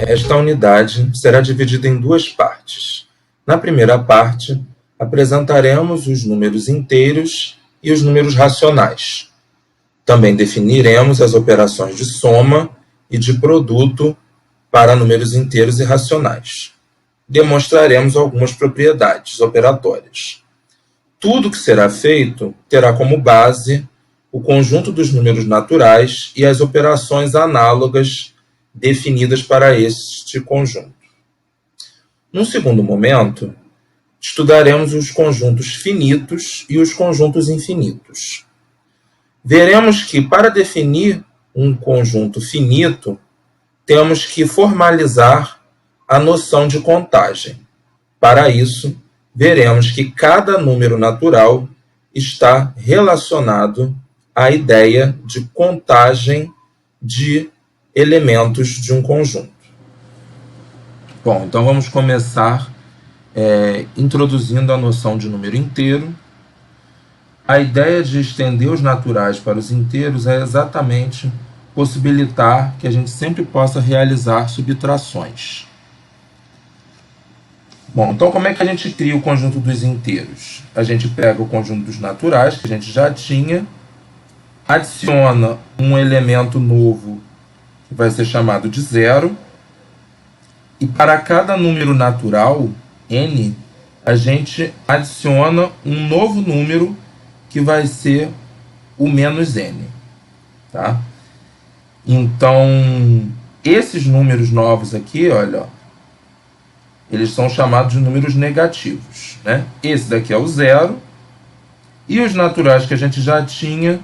Esta unidade será dividida em duas partes. Na primeira parte, apresentaremos os números inteiros e os números racionais. Também definiremos as operações de soma e de produto para números inteiros e racionais. Demonstraremos algumas propriedades operatórias. Tudo que será feito terá como base o conjunto dos números naturais e as operações análogas definidas para este conjunto. Num segundo momento, estudaremos os conjuntos finitos e os conjuntos infinitos. Veremos que, para definir um conjunto finito, temos que formalizar a noção de contagem. Para isso, veremos que cada número natural está relacionado à ideia de contagem de elementos de um conjunto. Bom, então vamos começar introduzindo a noção de número inteiro. A ideia de estender os naturais para os inteiros é exatamente possibilitar que a gente sempre possa realizar subtrações. Bom, então como é que a gente cria o conjunto dos inteiros? A gente pega o conjunto dos naturais, que a gente já tinha, adiciona um elemento novo, que vai ser chamado de zero, e para cada número natural, n, a gente adiciona um novo número, que vai ser o menos n. Tá? Então, esses números novos aqui, olha, eles são chamados de números negativos. Né? Esse daqui é o zero, e os naturais que a gente já tinha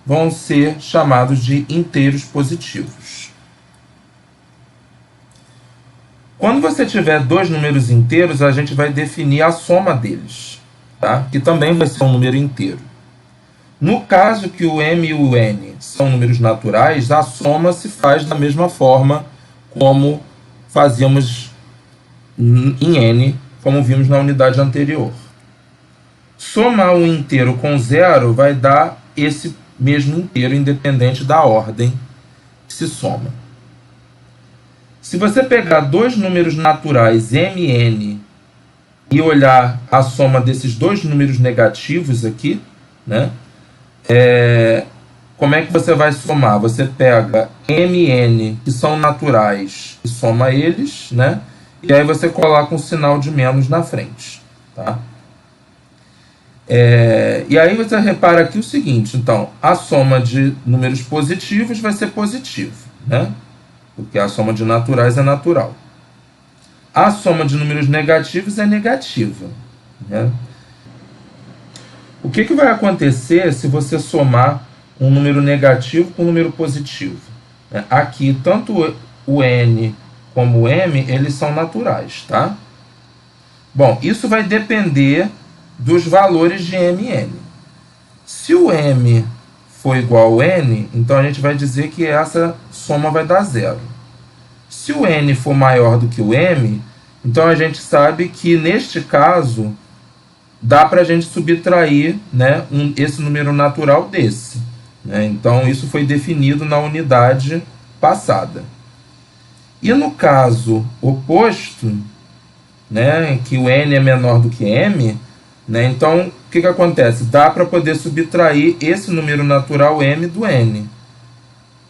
vão ser chamados de inteiros positivos. Quando você tiver dois números inteiros, a gente vai definir a soma deles, tá? Que também vai ser um número inteiro. No caso que o m e o n são números naturais, a soma se faz da mesma forma como fazíamos em n, como vimos na unidade anterior. Somar o inteiro com zero vai dar esse mesmo inteiro, independente da ordem que se soma. Se você pegar dois números naturais, m e n, e olhar a soma desses dois números negativos aqui, né? Como é que você vai somar? Você pega m e n, que são naturais, e soma eles, né? E aí você coloca um sinal de menos na frente. Tá? E aí você repara aqui o seguinte, então, a soma de números positivos vai ser positiva, né? Porque a soma de naturais é natural. A soma de números negativos é negativa. Né? O que vai acontecer se você somar um número negativo com um número positivo? Aqui, tanto o n como o m, eles são naturais. Tá? Bom, isso vai depender dos valores de m e n. Se o m for igual ao n, então a gente vai dizer que essa soma vai dar zero. Se o n for maior do que o m, então a gente sabe que neste caso dá para a gente subtrair, né, esse número natural desse. Né? Então isso foi definido na unidade passada. E no caso oposto, né, que o n é menor do que m, né, então o que acontece? Dá para poder subtrair esse número natural m do n.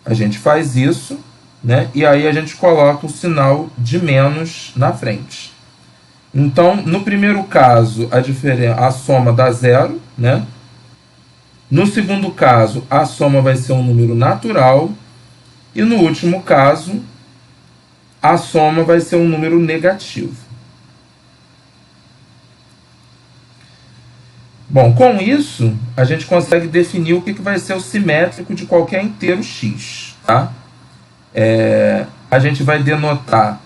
A gente faz isso, né, e aí a gente coloca o sinal de menos na frente. Então, no primeiro caso, a soma dá zero. Né? No segundo caso, a soma vai ser um número natural. E no último caso, a soma vai ser um número negativo. Bom, com isso, a gente consegue definir o que vai ser o simétrico de qualquer inteiro x. Tá? A gente vai denotar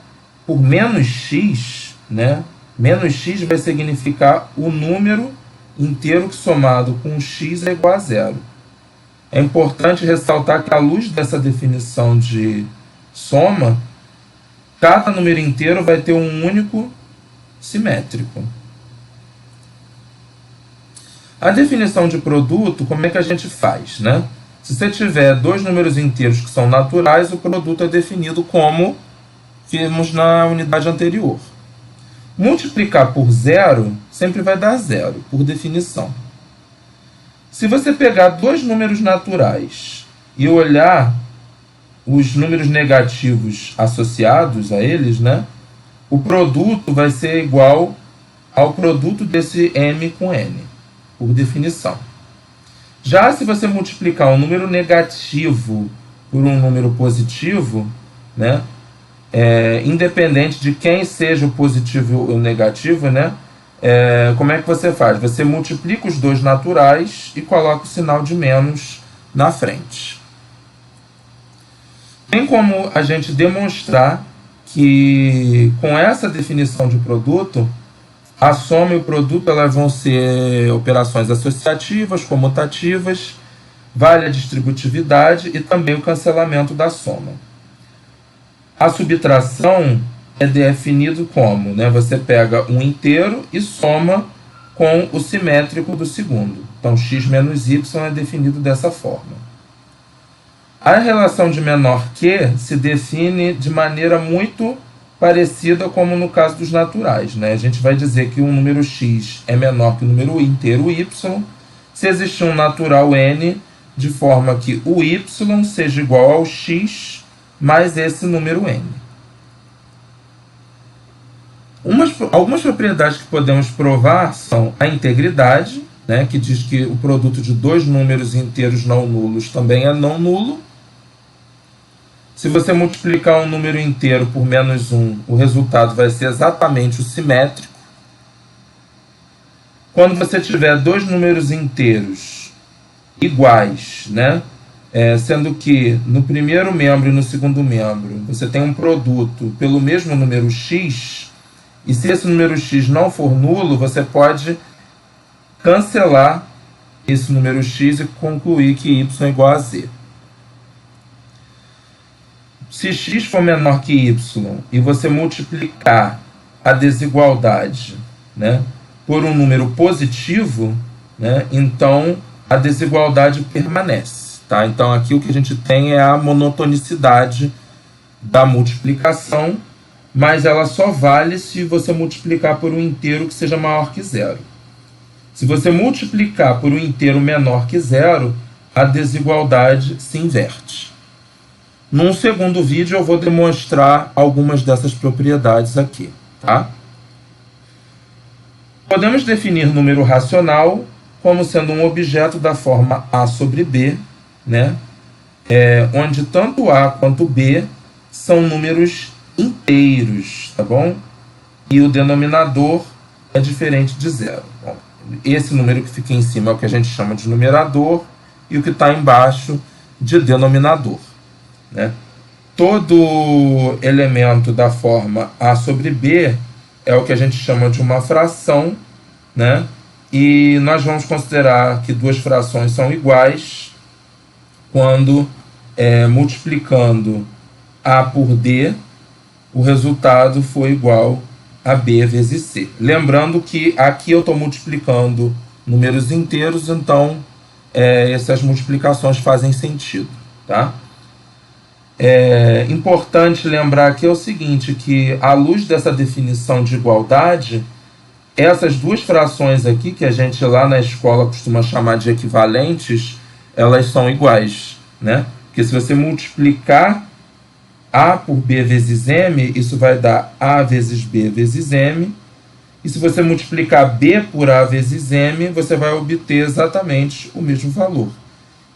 por menos x, né? Menos x vai significar o número inteiro que somado com x é igual a zero. É importante ressaltar que, à luz dessa definição de soma, cada número inteiro vai ter um único simétrico. A definição de produto, como é que a gente faz? Né? Se você tiver dois números inteiros que são naturais, o produto é definido como vimos na unidade anterior. Multiplicar por zero sempre vai dar zero, por definição. Se você pegar dois números naturais e olhar os números negativos associados a eles, né, o produto vai ser igual ao produto desse m com n, por definição. Já se você multiplicar um número negativo por um número positivo, né, independente de quem seja o positivo ou o negativo, né, como é que você faz? Você multiplica os dois naturais e coloca o sinal de menos na frente. Tem como a gente demonstrar que com essa definição de produto, a soma e o produto elas vão ser operações associativas, comutativas, vale a distributividade e também o cancelamento da soma. A subtração é definido como, né, você pega um inteiro e soma com o simétrico do segundo. Então, x menos y é definido dessa forma. A relação de menor que se define de maneira muito parecida como no caso dos naturais, né? A gente vai dizer que um número x é menor que o número inteiro y se existir um natural n de forma que o y seja igual ao x mais esse número n. Algumas propriedades que podemos provar são a integridade, né, que diz que o produto de dois números inteiros não nulos também é não nulo. Se você multiplicar um número inteiro por menos 1, o resultado vai ser exatamente o simétrico. Quando você tiver dois números inteiros iguais, né, sendo que no primeiro membro e no segundo membro você tem um produto pelo mesmo número x, e se esse número x não for nulo, você pode cancelar esse número x e concluir que y é igual a z. Se x for menor que y e você multiplicar a desigualdade, né, por um número positivo, né, então a desigualdade permanece. Tá? Então aqui o que a gente tem é a monotonicidade da multiplicação, mas ela só vale se você multiplicar por um inteiro que seja maior que zero. Se você multiplicar por um inteiro menor que zero, a desigualdade se inverte. Num segundo vídeo eu vou demonstrar algumas dessas propriedades aqui, tá? Podemos definir número racional como sendo um objeto da forma A sobre B, né? Onde tanto A quanto B são números inteiros, tá bom? E o denominador é diferente de zero. Bom, esse número que fica em cima é o que a gente chama de numerador e o que está embaixo de denominador. Né? Todo elemento da forma A sobre B é o que a gente chama de uma fração, né? E nós vamos considerar que duas frações são iguais quando multiplicando A por D, o resultado for igual a B vezes C. Lembrando que aqui eu estou multiplicando números inteiros, então essas multiplicações fazem sentido, tá? É importante lembrar aqui o seguinte, que à luz dessa definição de igualdade, essas duas frações aqui, que a gente lá na escola costuma chamar de equivalentes, elas são iguais, né? Porque se você multiplicar A por B vezes M, isso vai dar A vezes B vezes M. E se você multiplicar B por A vezes M, você vai obter exatamente o mesmo valor.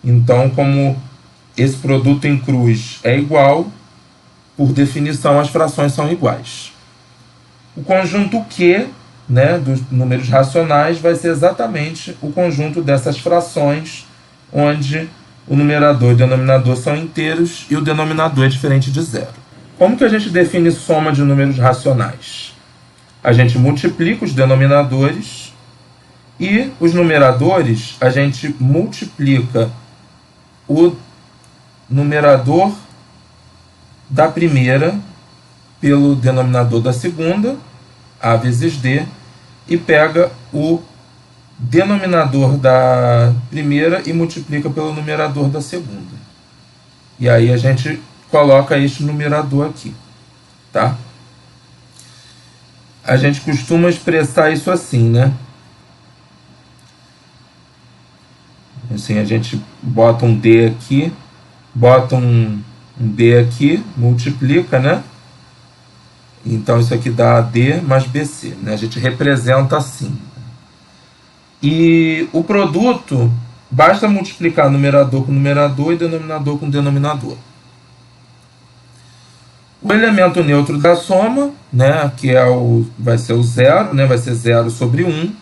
Então, como esse produto em cruz é igual, por definição as frações são iguais. O conjunto Q, né, dos números racionais vai ser exatamente o conjunto dessas frações, onde o numerador e o denominador são inteiros e o denominador é diferente de zero. Como que a gente define soma de números racionais? A gente multiplica os denominadores e os numeradores a gente multiplica o numerador da primeira pelo denominador da segunda, A vezes D, e pega o denominador da primeira e multiplica pelo numerador da segunda. E aí a gente coloca este numerador aqui. tá? A gente costuma expressar isso assim, né? Assim, a gente bota um D aqui, bota um D aqui, multiplica, né? Então isso aqui dá AD mais BC, né? A gente representa assim. E o produto, basta multiplicar numerador com numerador e denominador com denominador. O elemento neutro da soma, né, que vai ser o zero, né, vai ser 0 sobre 1,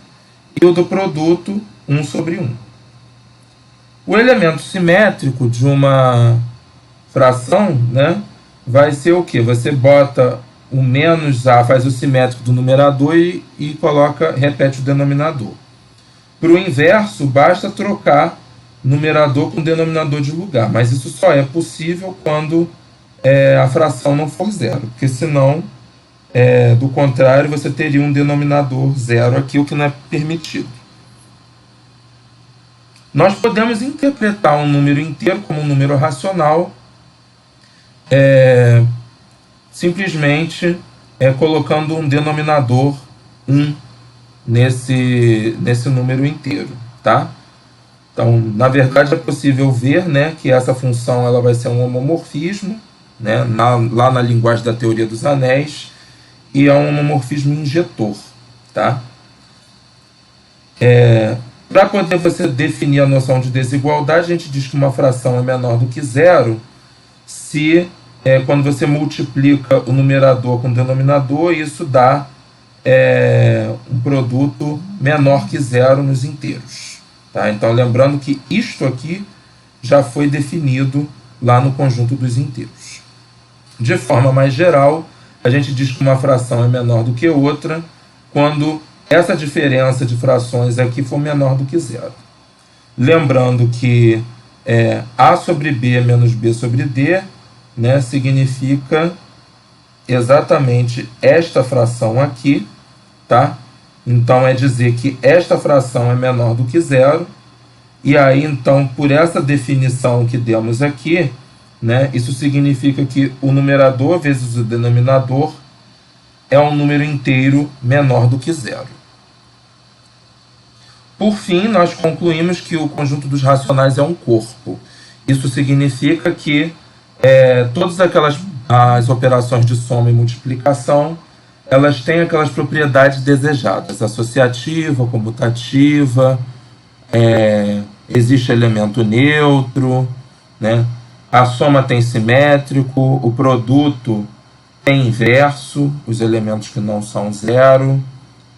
e o do produto, 1 sobre 1. O elemento simétrico de uma fração, né, vai ser o quê? Você bota o menos A, faz o simétrico do numerador e repete o denominador. Para o inverso, basta trocar numerador com denominador de lugar, mas isso só é possível quando a fração não for zero, porque senão, do contrário, você teria um denominador zero aqui, o que não é permitido. Nós podemos interpretar um número inteiro como um número racional, simplesmente colocando um denominador 1 nesse número inteiro, tá? Então, na verdade, é possível ver, né, que essa função ela vai ser um homomorfismo, né, lá na linguagem da teoria dos anéis, e é um homomorfismo injetor, tá? Para poder você definir a noção de desigualdade, a gente diz que uma fração é menor do que zero se, quando você multiplica o numerador com o denominador, isso dá um produto menor que zero nos inteiros. Tá? Então, lembrando que isto aqui já foi definido lá no conjunto dos inteiros. De forma mais geral, a gente diz que uma fração é menor do que outra quando essa diferença de frações aqui for menor do que zero. Lembrando que A sobre B menos B sobre D, né, significa exatamente esta fração aqui, tá? Então é dizer que esta fração é menor do que zero, e aí então por essa definição que demos aqui, né, isso significa que o numerador vezes o denominador é um número inteiro menor do que zero. Por fim, nós concluímos que o conjunto dos racionais é um corpo. Isso significa que todas as operações de soma e multiplicação, elas têm aquelas propriedades desejadas, associativa, comutativa, existe elemento neutro, né? A soma tem simétrico, o produto tem inverso, os elementos que não são zero,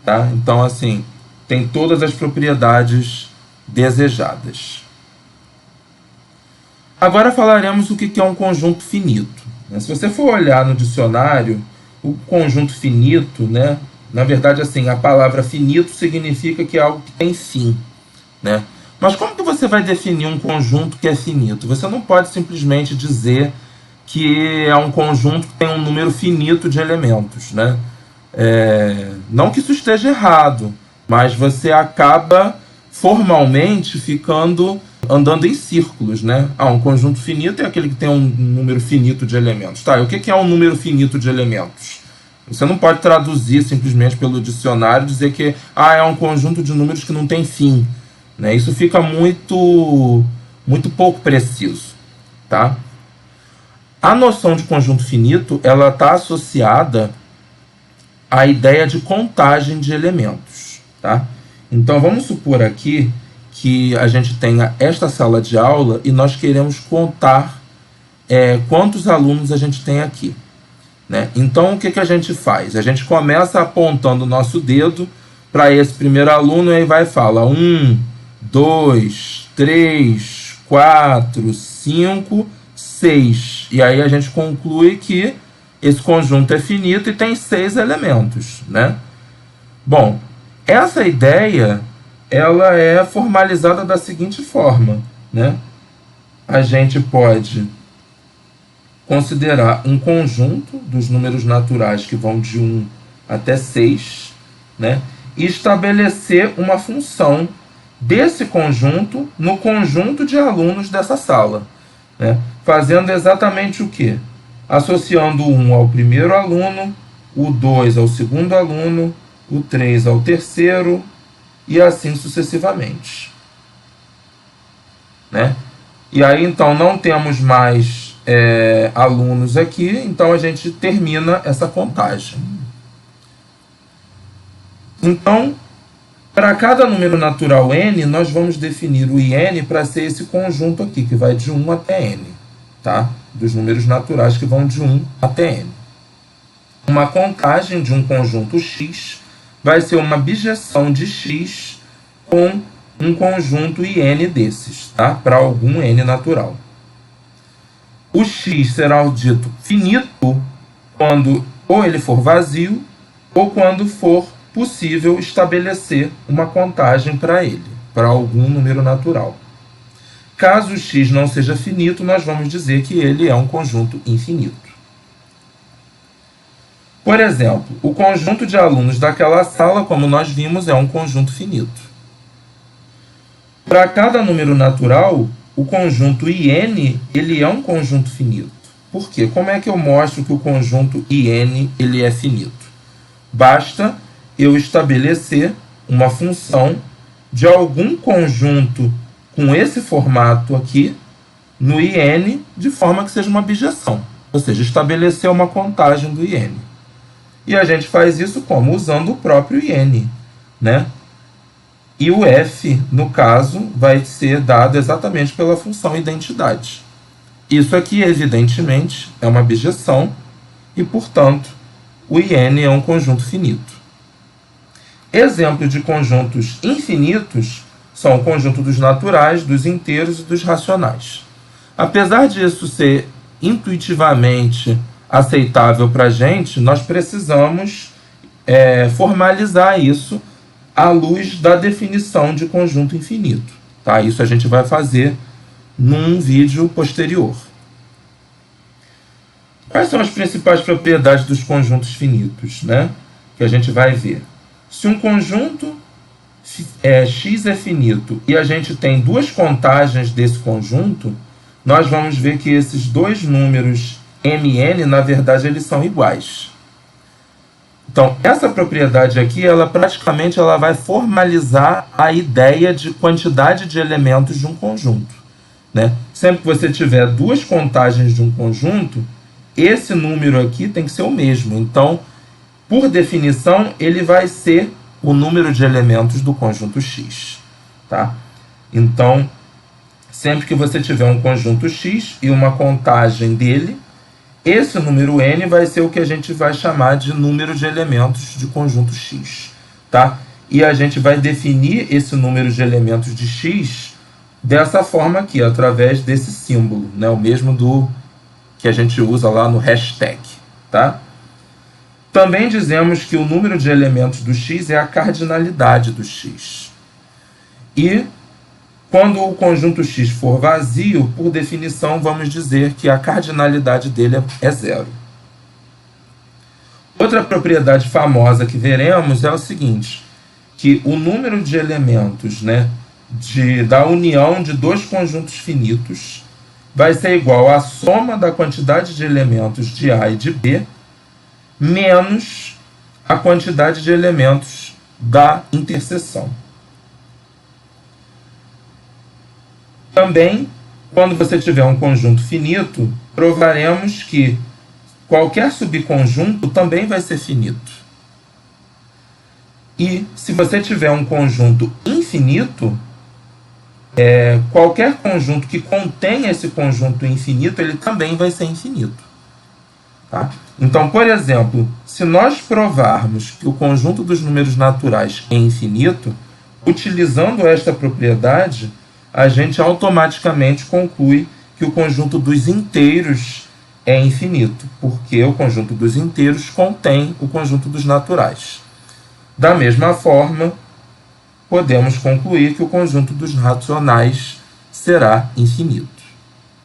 tá? Então, assim, tem todas as propriedades desejadas. Agora falaremos o que é um conjunto finito. Se você for olhar no dicionário, o conjunto finito, né, na verdade, assim, a palavra finito significa que é algo que tem fim, né? Mas como que você vai definir um conjunto que é finito? Você não pode simplesmente dizer que é um conjunto que tem um número finito de elementos, né? Não que isso esteja errado, mas você acaba formalmente andando em círculos, né? Um conjunto finito é aquele que tem um número finito de elementos. Tá, e o que é um número finito de elementos? Você não pode traduzir simplesmente pelo dicionário e dizer que é um conjunto de números que não tem fim, né? Isso fica muito pouco preciso, tá? A noção de conjunto finito ela está associada à ideia de contagem de elementos, tá? Então vamos supor aqui que a gente tenha esta sala de aula e nós queremos contar quantos alunos a gente tem aqui, né? Então o que a gente faz? A gente começa apontando o nosso dedo para esse primeiro aluno e aí vai e fala 1, 2, 3, 4, 5, 6. E aí a gente conclui que esse conjunto é finito e tem 6 elementos, né? Bom, essa ideia ela é formalizada da seguinte forma, né? A gente pode considerar um conjunto dos números naturais que vão de 1 até 6, né? E estabelecer uma função desse conjunto no conjunto de alunos dessa sala, né? Fazendo exatamente o quê? associando o 1 ao primeiro aluno, o 2 ao segundo aluno, o 3 ao terceiro e assim sucessivamente, né? E aí, então, não temos mais alunos aqui, então a gente termina essa contagem. Então, para cada número natural n, nós vamos definir o IN para ser esse conjunto aqui, que vai de 1 até n, tá? Dos números naturais que vão de 1 até n. Uma contagem de um conjunto X vai ser uma bijeção de X com um conjunto IN desses, tá? Para algum n natural. O X será dito finito quando ou ele for vazio ou quando for possível estabelecer uma contagem para ele, para algum número natural. Caso o X não seja finito, nós vamos dizer que ele é um conjunto infinito. Por exemplo, o conjunto de alunos daquela sala, como nós vimos, é um conjunto finito. Para cada número natural, o conjunto IN ele é um conjunto finito. Por quê? Como é que eu mostro que o conjunto IN ele é finito? Basta eu estabelecer uma função de algum conjunto com esse formato aqui no IN de forma que seja uma bijeção, ou seja, estabelecer uma contagem do IN. E a gente faz isso como? Usando o próprio IN, né? E o F, no caso, vai ser dado exatamente pela função identidade. Isso aqui, evidentemente, é uma bijeção e, portanto, o IN é um conjunto finito. Exemplo de conjuntos infinitos são o conjunto dos naturais, dos inteiros e dos racionais. Apesar disso ser intuitivamente aceitável para a gente, nós precisamos formalizar isso à luz da definição de conjunto infinito. Tá? Isso a gente vai fazer num vídeo posterior. Quais são as principais propriedades dos conjuntos finitos, né? Que a gente vai ver. Se um conjunto X é finito e a gente tem duas contagens desse conjunto, nós vamos ver que esses dois números mn, na verdade, eles são iguais. Então, essa propriedade aqui, ela praticamente vai formalizar a ideia de quantidade de elementos de um conjunto, né? Sempre que você tiver duas contagens de um conjunto, esse número aqui tem que ser o mesmo. Então, por definição, ele vai ser o número de elementos do conjunto X. Tá? Então, sempre que você tiver um conjunto X e uma contagem dele, esse número n vai ser o que a gente vai chamar de número de elementos de conjunto X. Tá? E a gente vai definir esse número de elementos de X dessa forma aqui, através desse símbolo, né? O mesmo do que a gente usa lá no hashtag. Tá? Também dizemos que o número de elementos do X é a cardinalidade do X. E quando o conjunto X for vazio, por definição, vamos dizer que a cardinalidade dele é zero. Outra propriedade famosa que veremos é o seguinte, que o número de elementos, né, da união de dois conjuntos finitos vai ser igual à soma da quantidade de elementos de A e de B menos a quantidade de elementos da interseção. Também, quando você tiver um conjunto finito, provaremos que qualquer subconjunto também vai ser finito. E se você tiver um conjunto infinito, qualquer conjunto que contenha esse conjunto infinito, ele também vai ser infinito. Tá? Então, por exemplo, se nós provarmos que o conjunto dos números naturais é infinito, utilizando esta propriedade, a gente automaticamente conclui que o conjunto dos inteiros é infinito, porque o conjunto dos inteiros contém o conjunto dos naturais. Da mesma forma, podemos concluir que o conjunto dos racionais será infinito.